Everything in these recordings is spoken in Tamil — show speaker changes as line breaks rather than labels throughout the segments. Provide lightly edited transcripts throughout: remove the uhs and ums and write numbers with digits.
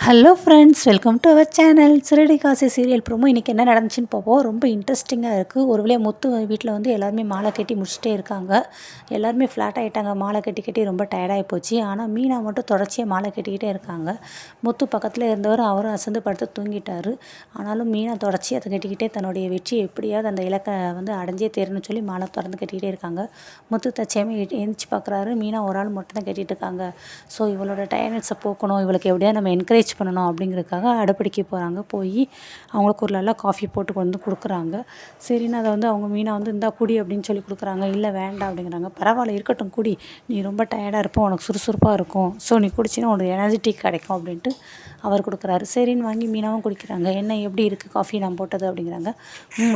Hello friends, welcome to our channel. சிறடி காசி சீரியல் ப்ரோமோ இன்றைக்கி என்ன நடந்துச்சுன்னு பார்ப்போம். ரொம்ப இன்ட்ரெஸ்டிங்காக இருக்குது. ஒரு வழியாக முத்து வீட்டில் வந்து எல்லாருமே மாலை கட்டி முடிச்சுட்டே இருக்காங்க. எல்லாருமே ஃப்ளாட் ஆகிட்டாங்க. மாலை கட்டி கட்டி ரொம்ப டயர்டாகி போச்சு. ஆனால் மீனா மட்டும் தொடர்ச்சியாக மாலை கட்டிக்கிட்டே இருக்காங்க. முத்து பக்கத்தில் இருந்தவர் அவரும் அசந்து படுத்து தூங்கிட்டார். ஆனாலும் மீனா தொடர்ச்சி அதை கட்டிக்கிட்டே தன்னுடைய வெற்றியை எப்படியாவது அந்த இலக்கை வந்து அடைஞ்சே தேரணும்னு சொல்லி மாலை திறந்து கட்டிக்கிட்டே இருக்காங்க. முத்து தச்சேமே எழுந்திரிச்சு பார்க்குறாரு. மீனா ஒரு ஆள் மட்டும் தான் கட்டிகிட்டு இருக்காங்க. ஸோ இவளோட டயர்னஸை போக்கணும், இவளுக்கு எப்படியாவது நம்ம என்கரேஜ் பண்ணணும் அப்படிங்கிறதுக்காக அடுப்படிக்கு போகிறாங்க. போய் அவங்களுக்கு ஒரு நல்லா காஃபி போட்டு கொண்டு வந்து கொடுக்குறாங்க. சரின்னு அதை வந்து அவங்க மீனா வந்து இந்தா குடி அப்படின்னு சொல்லி கொடுக்குறாங்க. இல்லை வேண்டாம் அப்படிங்கிறாங்க. பரவாயில்ல இருக்கட்டும் குடி, நீ ரொம்ப டயர்டாக இருப்போம், உனக்கு சுறுசுறுப்பாக இருக்கும், ஸோ நீ குடிச்சின்னா உனக்கு எனர்ஜிட்டிக் கிடைக்கும் அப்படின்ட்டு அவர் கொடுக்குறாரு. சரின்னு வாங்கி மீனாவும் குடிக்கிறாங்க. என்ன எப்படி இருக்குது காஃபி நான் போட்டது அப்படிங்கிறாங்க.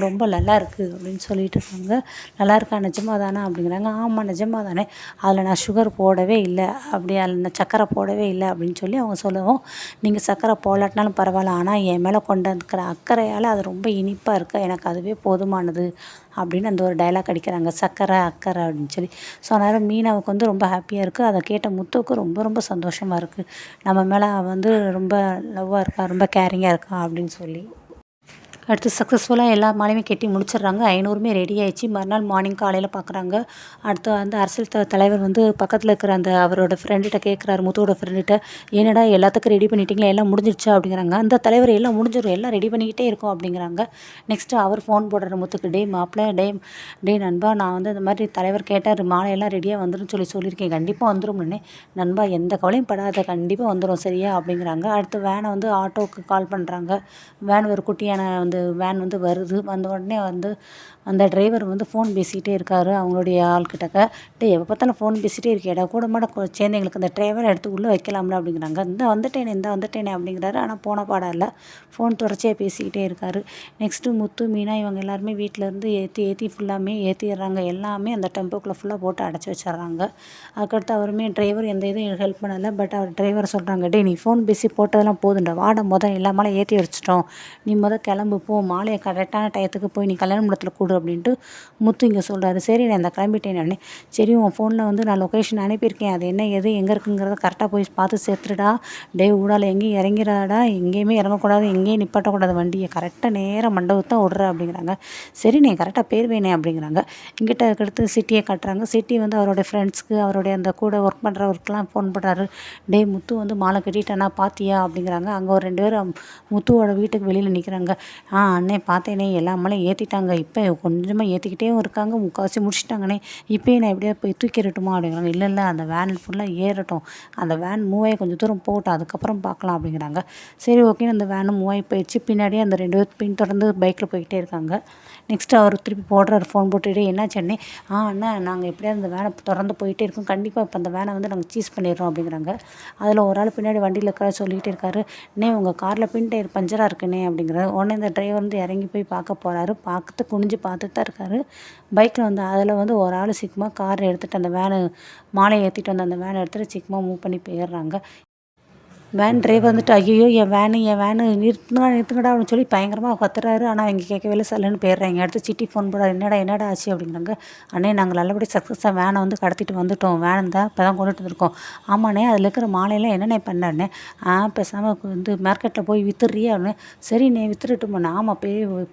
ரொம்ப நல்லா இருக்குது அப்படின்னு சொல்லிட்டு இருக்காங்க. நல்லா இருக்கா நிஜமாக தானே அப்படிங்கிறாங்க. ஆமாம் நிஜமாக தானே, அதில் நான் சுகர் போடவே இல்லை, அப்படி அதில் நான் சர்க்கரை போடவே இல்லை அப்படின்னு சொல்லி அவங்க சொல்லவும், நீங்கள் சர்க்கரை போடாட்டினாலும் பரவாயில்ல, ஆனால் என் மேலே கொண்டாந்துக்கிற அக்கறையால் அது ரொம்ப இனிப்பாக இருக்குது, எனக்கு அதுவே போதுமானது அப்படின்னு அந்த ஒரு டைலாக் அடிக்கிறாங்க. சர்க்கரை அக்கறை அப்படின்னு சொல்லி. ஸோ அதனால் மீனாவுக்கு வந்து ரொம்ப ஹாப்பியாக இருக்குது. அதை கேட்ட முத்துவுக்கு ரொம்ப ரொம்ப சந்தோஷமாக இருக்குது. நம்ம மேலே வந்து ரொம்ப லவ்வாக இருக்கா, ரொம்ப கேரிங்காக இருக்கா அப்படின்னு சொல்லி. அடுத்து சக்ஸஸ்ஃபுல்லாக எல்லா மாலையுமே கட்டி முடிச்சிடுறாங்க. 500மே ரெடி ஆகிடுச்சு. மறுநாள் மார்னிங் காலையில் பார்க்குறாங்க. அடுத்து வந்து அரசியல் தலைவர் வந்து பக்கத்தில் இருக்கிற அந்த அவரோட ஃப்ரெண்டுகிட்ட கேட்குறாரு, முத்துவோட ஃப்ரெண்டுகிட்ட, என்னடா எல்லாத்துக்கும் ரெடி பண்ணிட்டீங்களா, எல்லாம் முடிஞ்சிடுச்சா அப்படிங்கிறாங்க. அந்த தலைவர் எல்லாம் முடிஞ்சிடும், எல்லாம் ரெடி பண்ணிக்கிட்டே இருக்கோம் அப்படிங்கிறாங்க. நெக்ஸ்ட்டு அவர் ஃபோன் போடுற முத்துக்கு, டே மாப்பிள்ள, டே நண்பா, நான் வந்து இந்த மாதிரி தலைவர் கேட்டார், மாலையெல்லாம் ரெடியாக வந்துடும் சொல்லியிருக்கேன், கண்டிப்பாக வந்துடும்னே நண்பா, எந்த கவலையும் படாத, கண்டிப்பாக வந்துடும் சரியா அப்படிங்கிறாங்க. அடுத்து வேனை வந்து ஆட்டோவுக்கு கால் பண்ணுறாங்க. வேன் ஒரு குட்டியான வேன் வந்து வருது. வந்த உடனே வந்து அந்த டிரைவர் வந்து ஃபோன் பேசிகிட்டே இருக்கார் அவங்களுடைய ஆள்கிட்டக்க. எப்போ பார்த்தாலும் ஃபோன் பேசிகிட்டே இருக்கேடா, கூட மாட சேர்ந்து எங்களுக்கு அந்த டிரைவரை எடுத்து உள்ளே வைக்கலாம்ல அப்படிங்கிறாங்க. இந்த வந்துட்டேனே அப்படிங்கிறாரு. ஆனால் போன பாடம் இல்லை, ஃபோன் தொடர்ச்சியாக பேசிக்கிட்டே இருக்கார். நெக்ஸ்ட்டு முத்து மீனா இவங்க எல்லாருமே வீட்டிலேருந்து ஏற்றி ஃபுல்லாமே ஏற்றிடுறாங்க. எல்லாமே அந்த டெம்போக்குள்ளே ஃபுல்லாக போட்டு அடைச்சி வச்சிட்றாங்க. அதுக்கடுத்து அவருமே டிரைவர் எந்த இதுவும் ஹெல்ப் பண்ணலை. பட் அவர் டிரைவரை சொல்கிறாங்க, டே நீ ஃபோன் பேசி போட்டதெல்லாம் போதுண்டா, வாட எல்லா மாலை ஏற்றி வச்சிட்டோம், நீ கிளம்பு போ, மாலையை கரெக்டான டயத்துக்கு போய் நீ கல்யாண மண்டபத்தில் கூடு அப்படின்ட்டு முத்து இங்கே சொல்கிறாரு. சரி நான் இந்த கிளம்பிட்டேன் நான். சரி உன் ஃபோனில் வந்து நான் லொக்கேஷன் அனுப்பியிருக்கேன், அது என்ன எது எங்கே இருக்குங்கிறத கரெக்டாக போய் பார்த்து சேர்த்துடா, டே ஊடால எங்கேயும் இறங்கிறாடா, எங்கேயுமே இறங்கக்கூடாது, எங்கேயும் நிப்பாட்டக்கூடாது, வண்டியை கரெக்டாக நேராக மண்டபத்தை விடுற அப்படிங்கிறாங்க. சரி நீ கரெக்டாக போயிருவேனே அப்படிங்கிறாங்க. இங்கிட்ட அடுத்து சிட்டியை காட்டுறாங்க. சிட்டி வந்து அவருடைய ஃப்ரெண்ட்ஸ்க்கு அவருடைய அந்த கூட ஒர்க் பண்ணுறவருக்கெலாம் ஃபோன் பண்ணுறாரு. டே முத்து வந்து மாலை கட்டிட்டானா பார்த்தியா அப்படிங்கிறாங்க. அங்கே ஒரு 2 பேர் முத்துவோட வீட்டுக்கு வெளியில் நிற்கிறாங்க. அண்ணே பார்த்தேனே, எல்லா மாலையும் ஏற்றிட்டாங்க, இப்போ கொஞ்சமாக ஏற்றிக்கிட்டே இருக்காங்க, முக்கால்வாசி முடிச்சிட்டாங்கண்ணே, இப்போயே நான் எப்படியா போய் தூக்கிடட்டுமா அப்படிங்கிறாங்க. இல்லை அந்த வேன் ஃபுல்லாக ஏறட்டும், அந்த வேன் மூவ் ஆகி கொஞ்சம் தூரம் போகட்டும், அதுக்கப்புறம் பார்க்கலாம் அப்படிங்கிறாங்க. சரி ஓகேன்னு அந்த வேனும் மூவ் ஆகி போயிடுச்சு. பின்னாடியே அந்த 2 பேர் பின்தொடர்ந்து பைக்கில் போய்கிட்டே இருக்காங்க. நெக்ஸ்ட்டு அவர் திருப்பி போடுறாரு, ஃபோன் போட்டுகிட்டே, என்னாச்சு அண்ணே, அண்ணா நாங்கள் எப்படியாவது அந்த வேனை தொடர்ந்து போயிட்டே இருக்கோம், கண்டிப்பாக இப்போ அந்த வேனை வந்து நாங்கள் சீஸ் பண்ணிடுறோம் அப்படிங்கிறாங்க. அதில் ஒரு ஆள் பின்னாடி வண்டியில் இருக்கிற சொல்லிகிட்டே இருக்காரு, அண்ணே உங்கள் காரில் பின் டயர் பஞ்சராக இருக்குண்ணே அப்படிங்கிறாரு. உடனே இந்த டிரைவர் வந்து இறங்கி போய் பார்க்க போகிறாரு. குனிஞ்சு பார்த்துட்டு தான் இருக்காரு. பைக்கில் வந்து அதில் வந்து ஒரு ஆள் சீக்கிரமாக காரை எடுத்துகிட்டு அந்த வேனு மாலையை ஏற்றிட்டு வந்து அந்த வேனை எடுத்துகிட்டு சீக்கிரமாக மூவ் பண்ணி போயிடுறாங்க. வேன் டிரைவர் வந்துட்டு, ஐயோ என் வேனு நிறுத்துங்கடா அப்படின்னு சொல்லி பயங்கரமாக கத்துறாரு. ஆனால் அவங்க கேட்கவே இல்லை, சல்லுன்னு போயிடுறாங்க. அடுத்து சிட்டி ஃபோன் போடுறாரு, என்னடா ஆச்சு அப்படிங்கிறாங்க. அண்ணே நாங்கள் நல்லபடி சக்ஸஸாக வேனை வந்து கடத்திட்டு வந்துட்டோம், வேன் தான் இப்போ தான் கொண்டுட்டு வந்துருக்கோம். ஆமாண்ணே அதில் இருக்கிற மாலையெல்லாம் என்னண்ணே பண்ணாண்ணே, பேசாமல் வந்து மார்க்கெட்டில் போய் வித்துடுறியா அப்படின்னு. சரிண்ணே வித்துட்டுமாண்ணே. ஆமாம்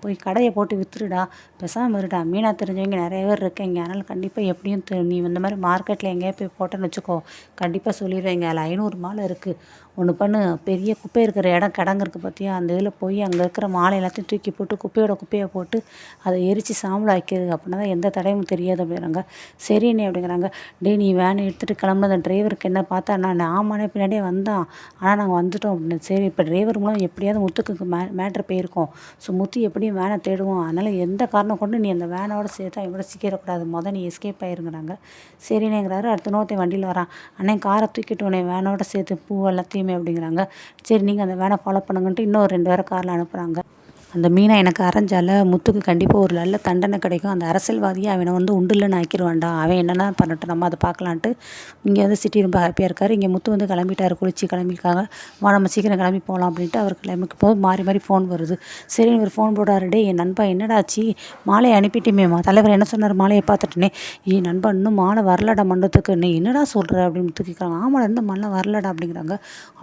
போய் கடையை போட்டு வித்துருடா, பேசாமல் இருடா, மீனா தெரிஞ்சவங்க நிறைய பேர் இருக்கீங்க, அதனால் கண்டிப்பாக எப்படியும் நீ இந்த மாதிரி மார்க்கெட்டில் எங்கேயா போய் போட்டேன்னு வச்சுக்கோ, கண்டிப்பாக சொல்லிடுவீங்க, அதில் 500 மாலை இருக்குது, ஒன்று பண்ணு, பெரிய குப்பை இருக்கிற இடம் கிடங்கு இருக்குது பார்த்தியா, அந்த இதில் போய் அங்கே இருக்கிற மாலை எல்லாத்தையும் தூக்கி போட்டு குப்பையை போட்டு அதை எரித்து சாம்பல் ஆக்கிது, அப்படின்னா தான் எந்த தடையும் தெரியாது அப்படிங்கிறாங்க. சரிண்ணே அப்படிங்கிறாங்க. டே நீ வேனை எடுத்துகிட்டு கிளம்புன அந்த டிரைவருக்கு என்ன பார்த்தா, நான் ஆமாண்ணே பின்னாடியே வந்தான், ஆனால் நாங்கள் வந்துட்டோம் அப்படின்னு. சரி இப்போ டிரைவர் மூலம் எப்படியாவது முத்துக்கு மேட்ரு போயிருக்கோம், ஸோ முத்து எப்படியும் வேனை தேடுவோம், அதனால் எந்த காரணம் கொண்டு நீ அந்த வேனோட சேர்த்து அவங்களோட சிக்கிடக்கூடாது, நீ எஸ்கேப் ஆயிருங்கிறாங்க. சரிண்ணேங்கிறாரு. அடுத்த நோத்தை வண்டியில் வரான். அண்ணே காரை தூக்கிட்டு உடனே வேனோட சேர்த்து பூ எல்லாத்தையுமே அப்படிங்கிறாங்க. சரி நீங்கள் அந்த வேனை ஃபாலோ பண்ணுங்கன்ட்டு இன்னும் 2 பேரை காரில் அனுப்புகிறாங்க. அந்த மீனா எனக்கு அரைஞ்சால முத்துக்கு கண்டிப்பாக ஒரு நல்ல தண்டனை கிடைக்கும். அந்த அரசியல்வாதியை அவனை வந்து உண்டுலன்னு ஆக்கிடுவான்டா. அவன் என்னென்ன பண்ணட்டும், நம்ம அதை பார்க்கலான்ட்டு இங்கே வந்து சிட்டி ரொம்ப ஹாப்பியாக இருக்கார். இங்கே முத்து வந்து கிளம்பிட்டார், குளிச்சு கிளம்பியிருக்காங்க. வா நம்ம சீக்கிரம் கிளம்பி போகலாம் அப்படின்ட்டு அவர் கிளம்பிக்கும் போது மாறி மாறி ஃபோன் வருது. சரி இவர் ஃபோன் போடுறாரு. டே என் நண்பா என்னடாச்சு, மாலையை அனுப்பிட்டுமேம்மா, தலைவர் என்ன சொன்னார், மாலையை பார்த்துட்டுனே. நண்பா இன்னும் மாலை வரலடா மண்டபத்துக்கு. நீ என்னடா சொல்கிற அப்படின்னு கேட்குறாங்க. ஆமாடா இன்னும் மாலை வரலடா அப்படிங்கிறாங்க.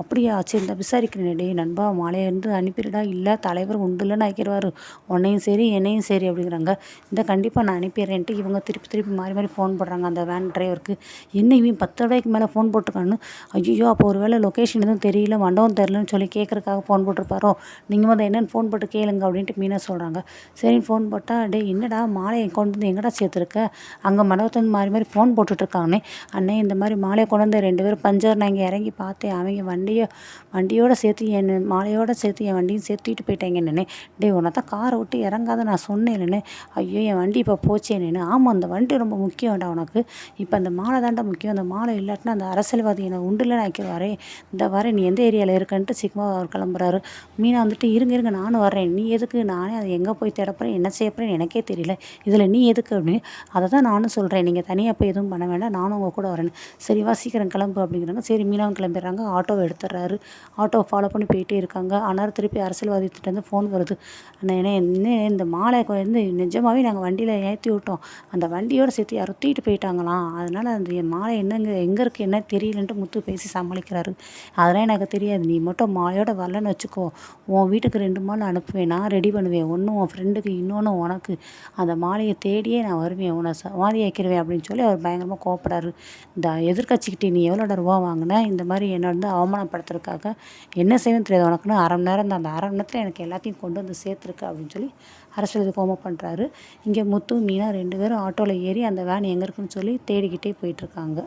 அப்படியா, சரி இந்த விசாரிக்கிறேன். டே நண்பா மாலையை வந்து அனுப்பிடுடா, இல்லை தலைவர் உண்டுலன்னு ஆக்கிடுவார், உன்னையும் சரி என்னையும் சரி அப்படிங்கிறாங்க. இந்த கண்டிப்பாக நான் அனுப்பிடுறேன்ட்டு இவங்க திருப்பி திருப்பி மாறி மாறி ஃபோன் போடுறாங்க அந்த வேன் டிரைவருக்கு. என்ன இவன் 10 தடவைக்கு மேலே ஃபோன் போட்டிருக்கான்னு. ஐயோ அப்போ ஒரு வேளை லொக்கேஷன் எதுவும் தெரியல, மண்டபம் தெரிலன்னு சொல்லி கேட்குறக்காக ஃபோன் போட்டிருப்பாரோ, நீங்கள் வந்து என்னென்னு ஃபோன் போட்டு கேளுங்க அப்படின்ட்டு மீனா சொல்கிறாங்க. சரின்னு ஃபோன் போட்டால், டே என்னடா மாலையை கொண்டு வந்து எங்கடா சேர்த்துருக்க, அங்கே மண்டபத்துலேருந்து மாறி மாறி ஃபோன் போட்டுட்ருக்காங்கண்ணே. அண்ணே இந்த மாதிரி மாலையை கொண்டு வந்து 2 பேரும் பஞ்சர் நான் இங்கே இறங்கி பார்த்தேன், அவங்க வண்டியோட சேர்த்து என் மாலையோடு சேர்த்து என் வண்டியும் சேர்த்துட்டு போயிட்டாங்கண்ணே. டே உன்னை தான் காரை விட்டு இறங்காத நான் சொன்னேன்லண்ணே. ஐயோ என் வண்டி இப்போ போச்சேன்னு. ஆமாம் அந்த வண்டி ரொம்ப முக்கியம் வேண்டாம் உனக்கு, இப்போ அந்த மாலை தாண்டா முக்கியம். அந்த மாலை இல்லாட்டினா அந்த அரசியல்வாதி என்னை உண்டுல ஆக்கிடுவாரே. இந்த வாரம் நீ எந்த ஏரியாவில் இருக்கன்ட்டு சீக்கிரமாக அவர் கிளம்புறாரு. மீனா வந்துட்டு இருங்க நானும் வர்றேன், நீ எதுக்கு, நானே அதை எங்கே போய் தேடப்போகிறேன் என்ன செய்ய போகிறேன்னு எனக்கே தெரியல, இதில் நீ எதுக்கு அப்படின்னு. அதை தான் நானும் சொல்கிறேன், நீங்கள் தனியாக போய் எதுவும் பண்ண வேண்டாம், நானும் உங்கள் கூட வரேன். சரிவா சீக்கிரம் கிளம்பு அப்படிங்கிறாங்க. சரி மீனாவும் கிளம்பிடுறாங்க. ஆட்டோவை எடுத்துடுறாரு. ஆட்டோவை ஃபாலோ பண்ணி போயிட்டே இருக்காங்க. ஆனால் திருப்பி அரசியல்வாதிகிட்ட வந்து ஃபோன் வருது. என்ன இந்த மாலை வந்து நிஜமாகவே நாங்கள் வண்டியில் ஏற்றி விட்டோம், அந்த வண்டியோடு சேர்த்து யாரோ தூக்கிட்டு போயிட்டாங்களாம், அதனால் அந்த மாலை என்னங்க எங்கே இருக்குது என்ன தெரியலன்ட்டு முத்து பேசி சமாளிக்கிறாரு. அதெல்லாம் எனக்கு தெரியாது, நீ மட்டும் மாலையோட வரலன்னு வச்சுக்கோ, உன் வீட்டுக்கு 2 மாலை அனுப்புவேன், நான் ரெடி பண்ணுவேன், ஒன்று உன் ஃப்ரெண்டுக்கு இன்னொன்று உனக்கு, அந்த மாலையை தேடியே நான் வருவேன், உன்னை சமாதி ஆக்கிடுவேன் அப்படின்னு சொல்லி அவர் பயங்கரமாக கோவப்படுறாரு. இந்த எதிர்கட்சிக்கிட்டே நீ எவ்வளோட ரூபா வாங்கின, இந்த மாதிரி என்னை வந்து அவமானப்படுத்துறதுக்காக, என்ன செய்வேன்னு தெரியாது உனக்குன்னு, 1/2 மணி நேரம் தான், அந்த 1/2 மணி நேரத்தில் எனக்கு எல்லாத்தையும் கொண்டு வந்து சேர்த்துருக்கு அப்படின்னு சொல்லி அரசியல் கோவம் பண்ணுறாரு. இங்கே முத்து மீனா 2 பேரும் ஆட்டோவில் ஏறி அந்த வேன் எங்கே இருக்குன்னு சொல்லி தேடிக்கிட்டே போயிட்டுருக்காங்க.